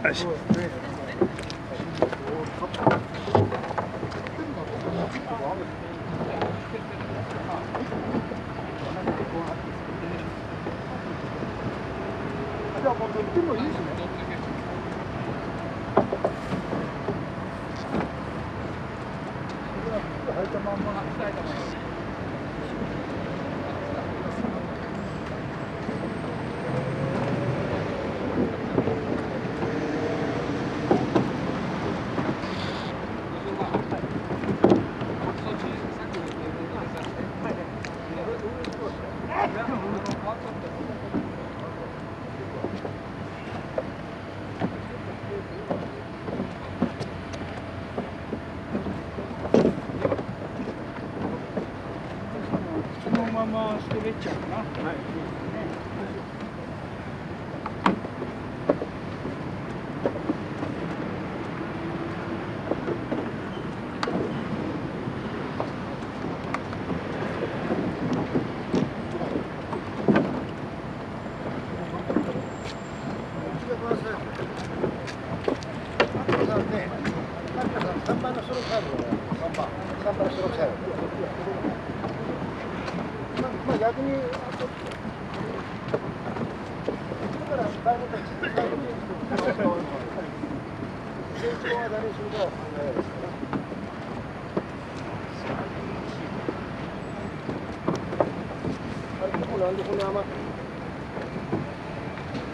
よし。じゃあもう乗ってもいいですね。履いたまんま。そのままストレッチャーかな。はい。3番のストロークサイドだよ。3番のストロークサイド。まあ逆にだからだいぶ最後に成長は誰にするかは考えないですから。あれここなんでこんな余ってるの？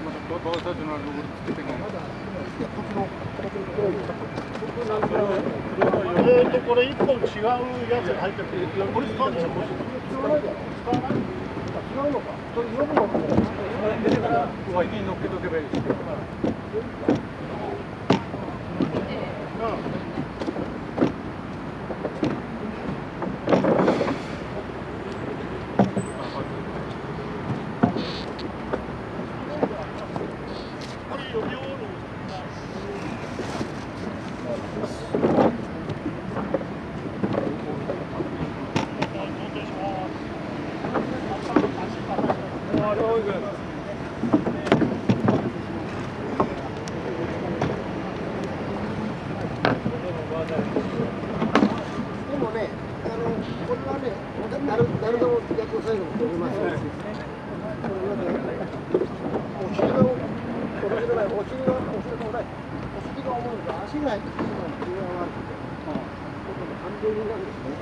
まだバーサージのあるところつけてない。まだいやこっちのこれ1本違うやつが入ってるけど、これ使うんでしょ？使わないだろ？使わない？違うのか？それ読むのか？それでから脇に乗っけとけばいいですけど。でもね、これはね、誰でも逆サイドも飛びますよ。お尻が重いと足が重いのが悪くて、反動になるんですね。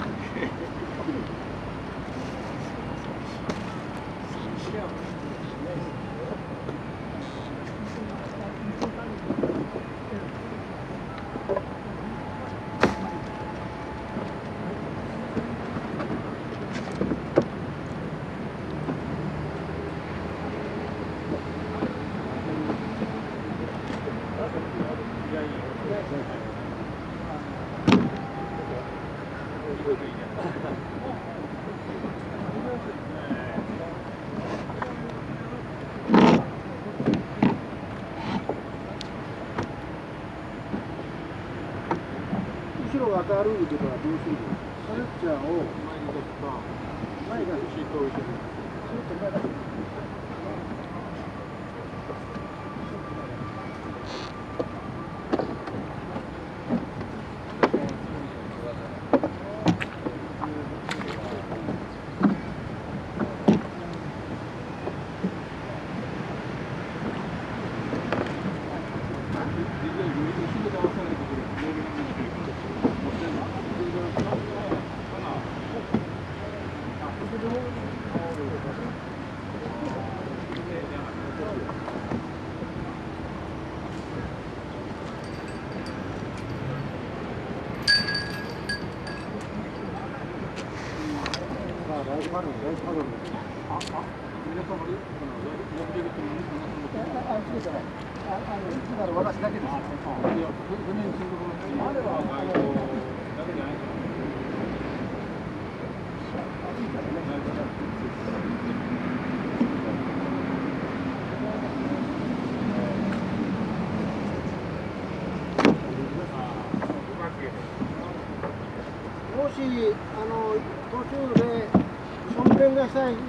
後ろが当たるとかはどうするの？ストレッチャーを前に出すシートを置いてる。私だけです。もし途中でしょんべんがしたい方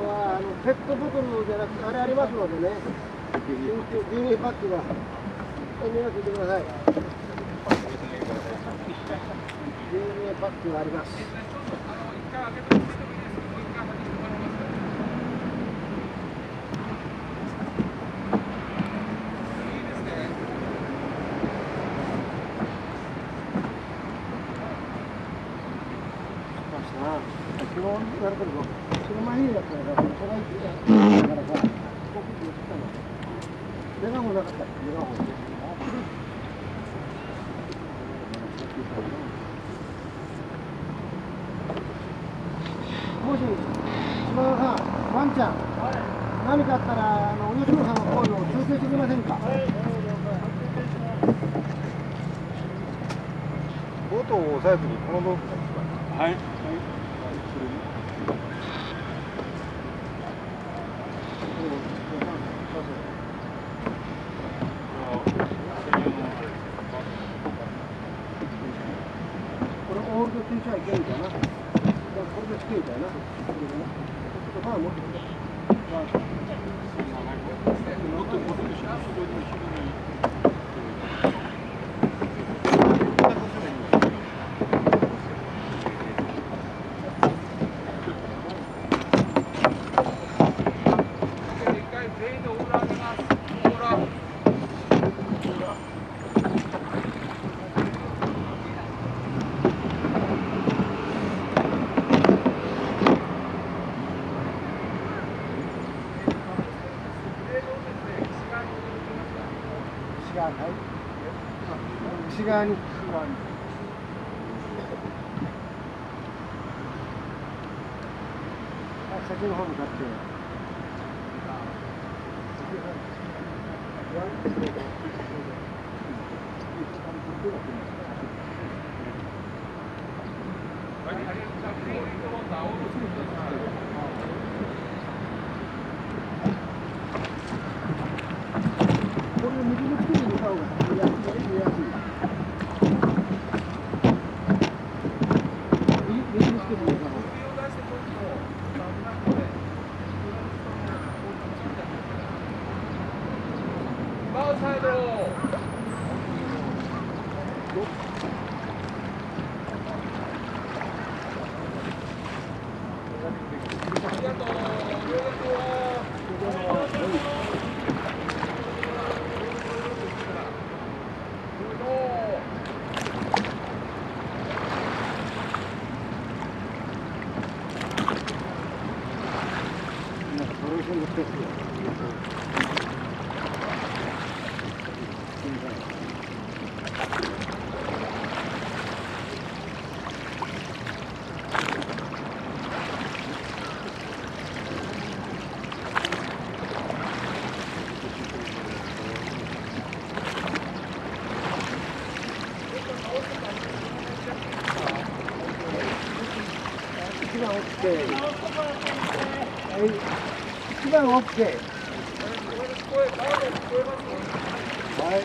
はペットボトルじゃなくてあれありますのでね、ビニールパックが。遠慮なく言ってください。牛乳パックがあります。昨日やるけど、その前にだったら、それだからさ、僕言ってたの。メガホンなかった。メガホン。もし、島田さん、ワンちゃん、何かあったら、吉野さんの声を中継してくれませんか。ボートを押さえずに、この部分が一番。はい。これオールドついちゃいけんじゃな。これでつけんじゃな。まあ持ってくれ。内側に。先の方向かって。これ右につけてみた方が見やすい。右につけてみた方が。バウサイド。ありがとう。1番 OK。1番 OK。はい。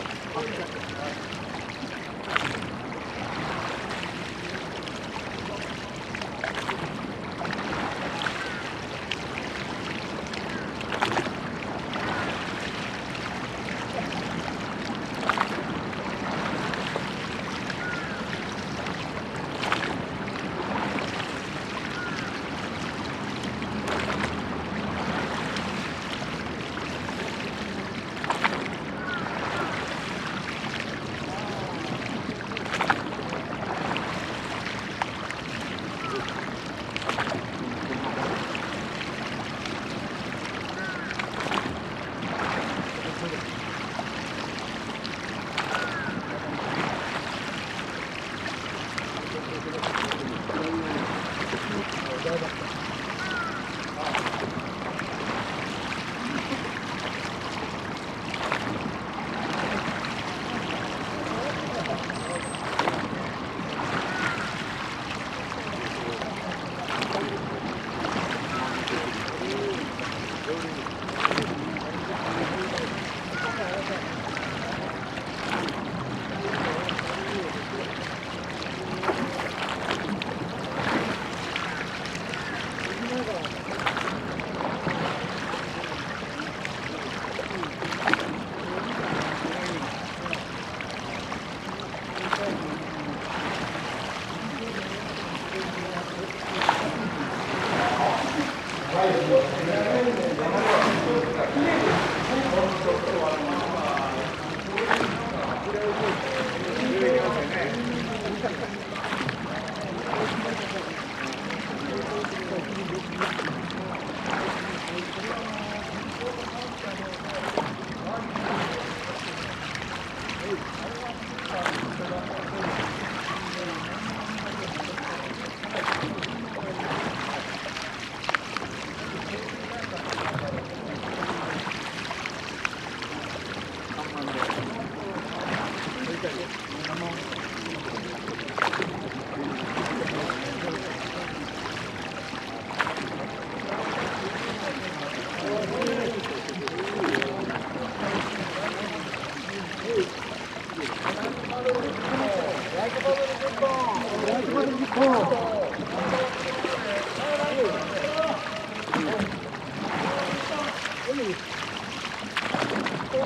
右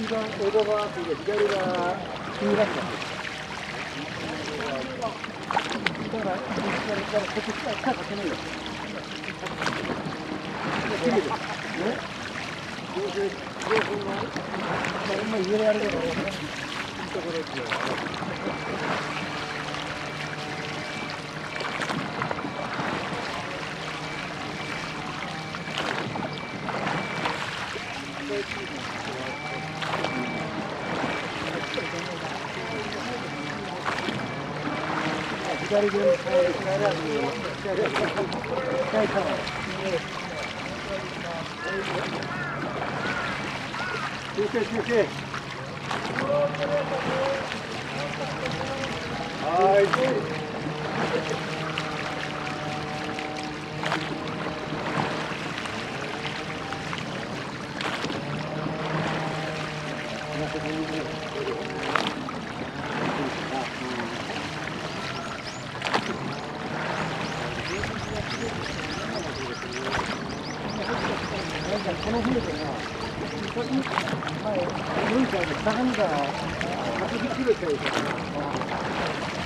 が江戸川区で左が新潟区。だからこっちからかけないよ。今言えられるのはところですよ。左で休憩。はい。この船でな、ここに前、向いてある魚が8匹切れちゃうから、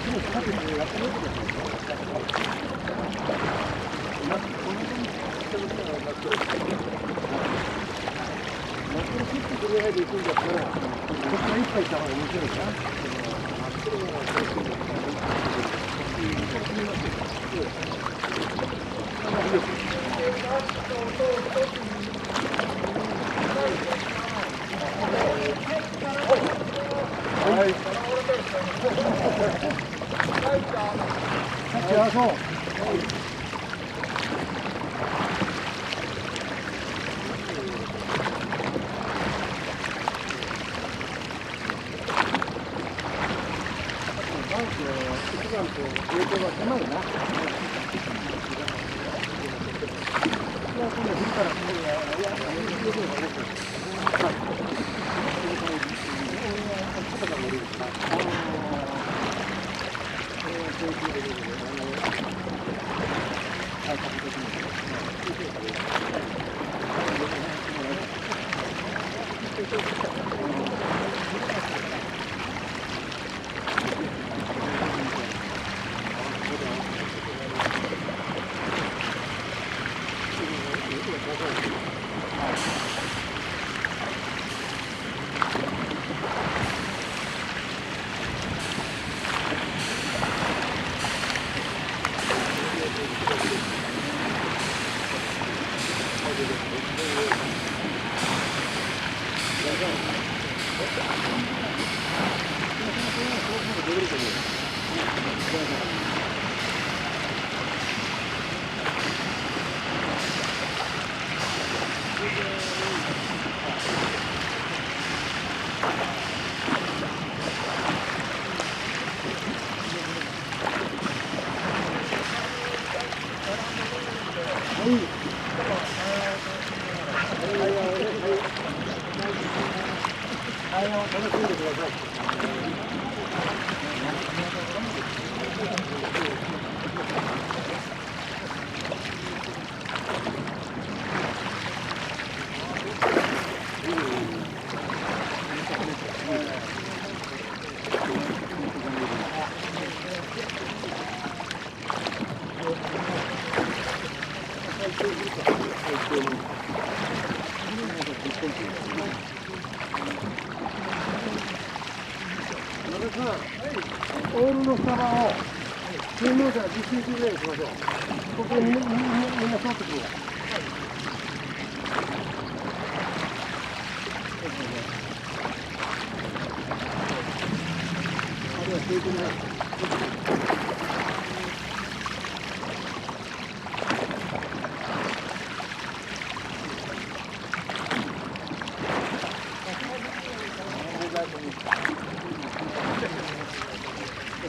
船かけてやってみてください。この辺に来たことがなくて、これ切ってくれないで行くんだったら、ここから一杯行った方が面白いかな。はい。そう。一番影響が狭いな。今度降ったらオールの下場を新聞社実習ぐらいしましょう。ここにみんな通ってくるわ。あれは成功ない。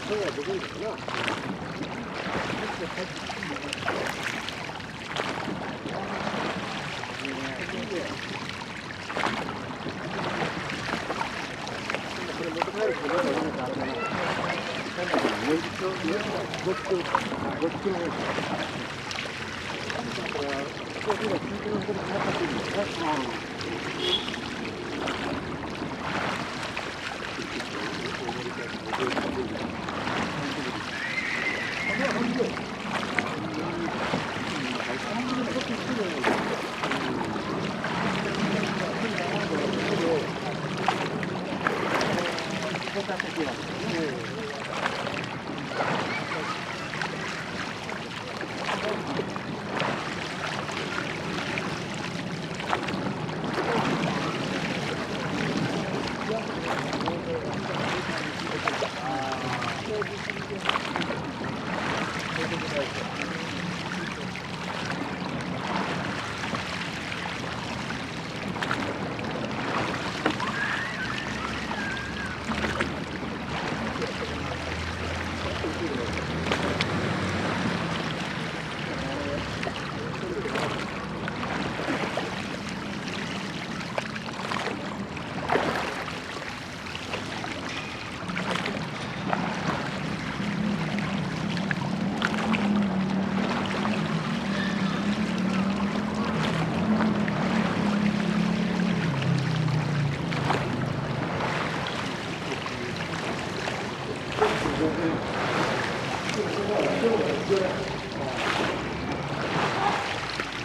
それはどこにかな。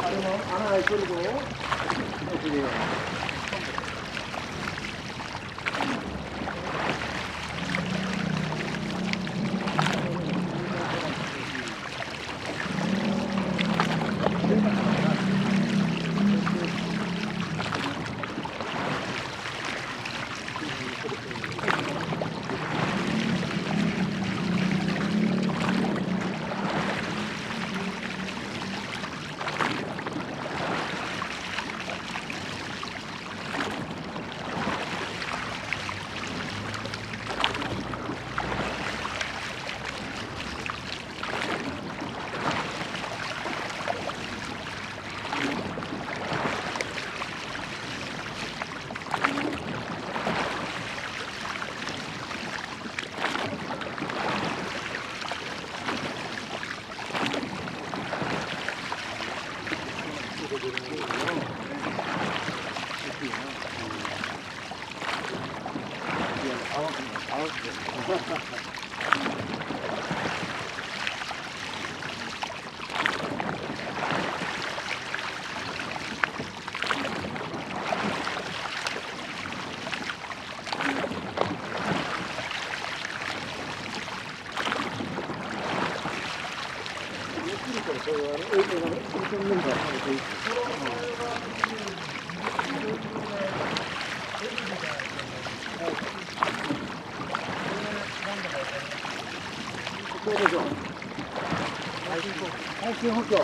あれも穴開いてるぞ。そうでしょう。排水補強。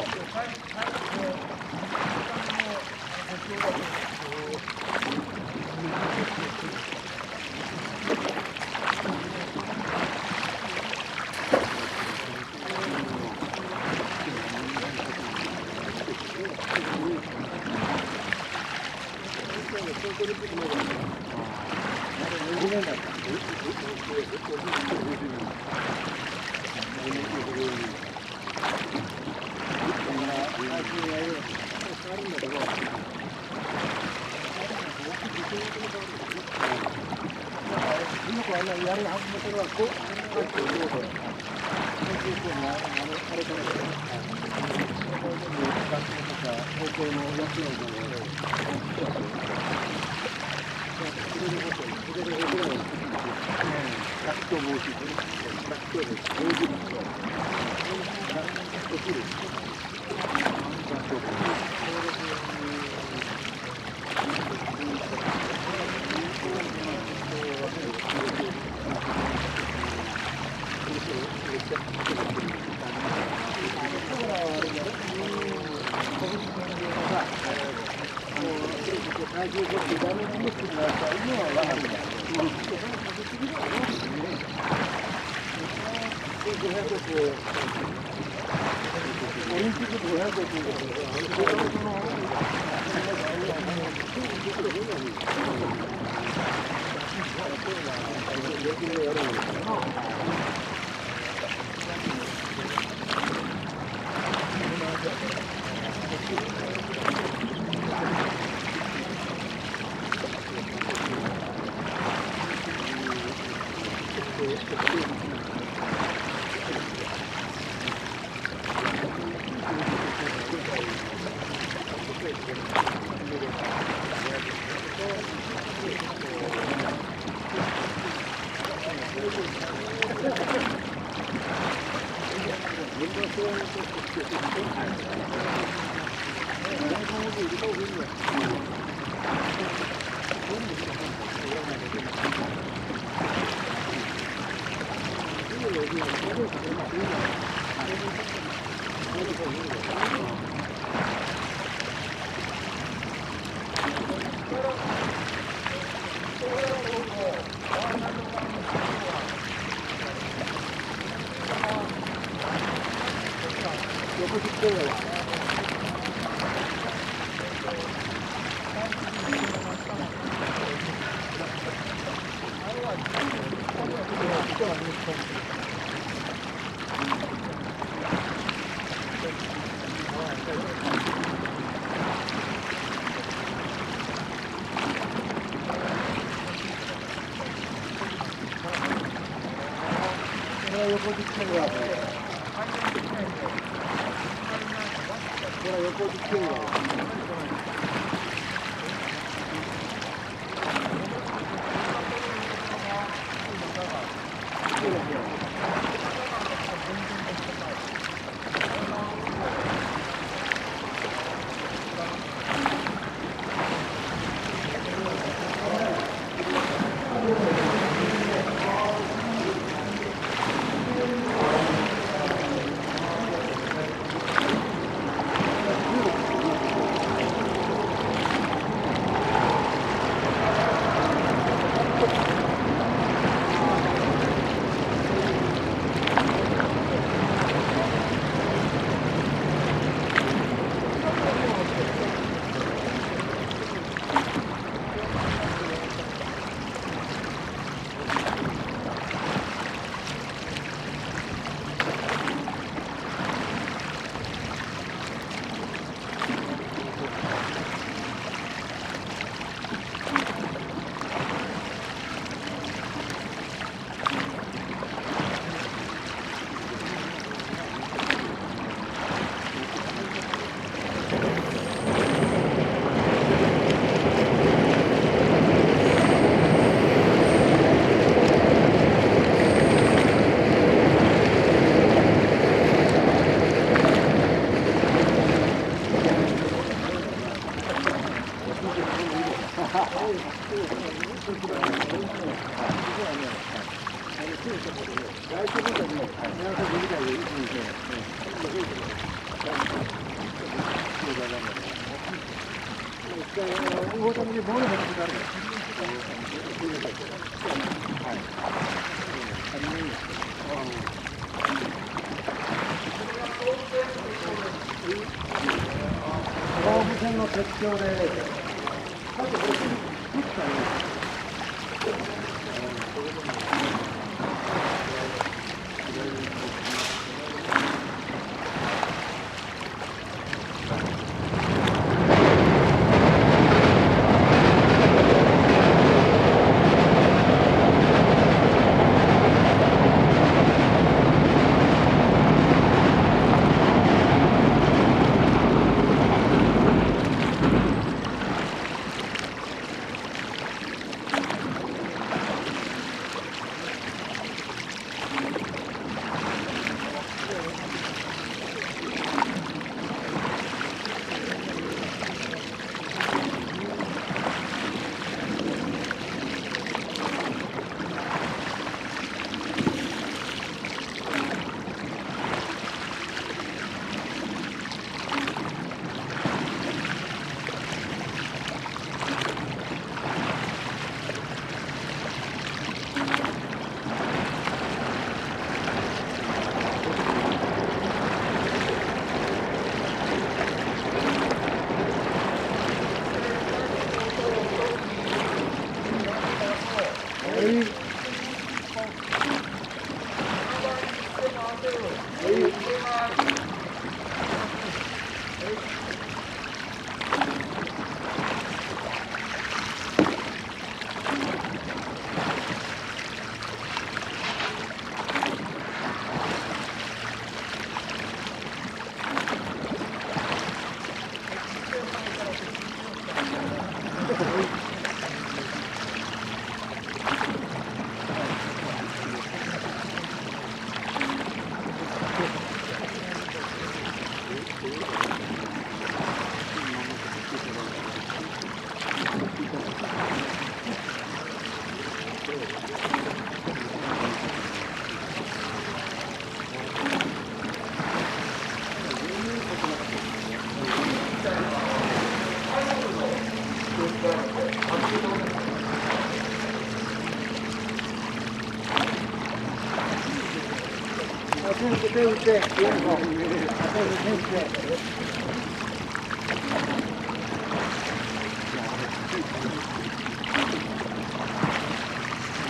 手打って、手打って。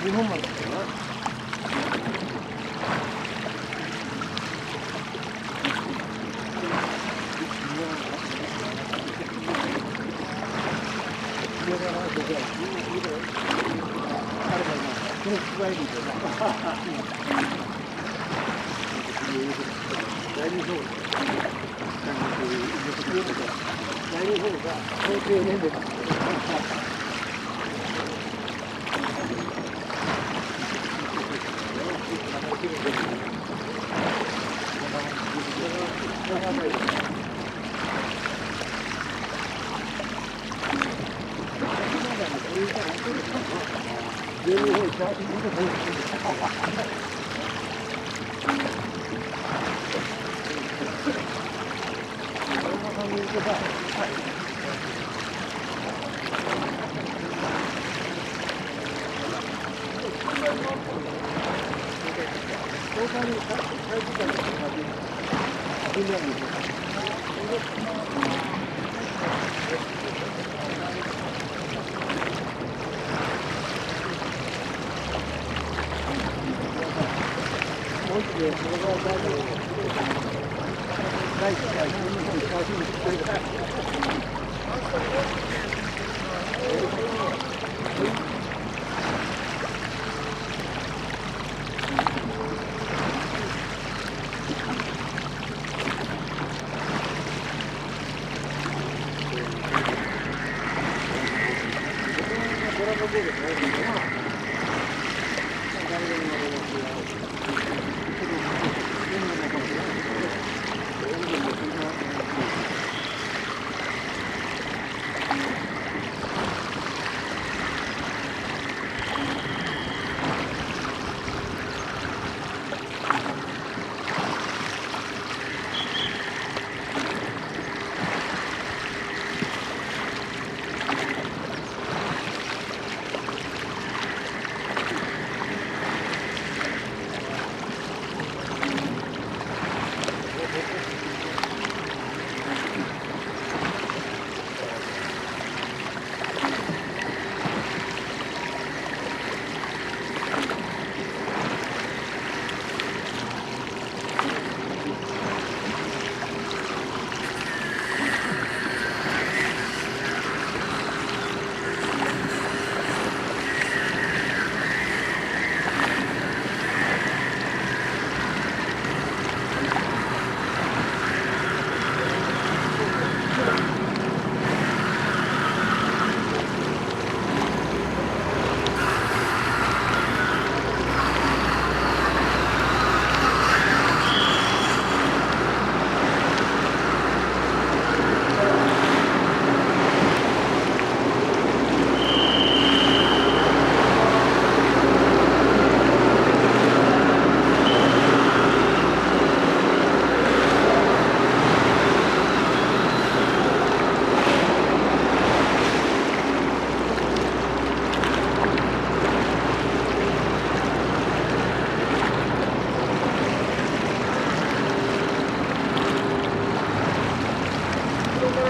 日本までだよな。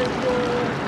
Thank you.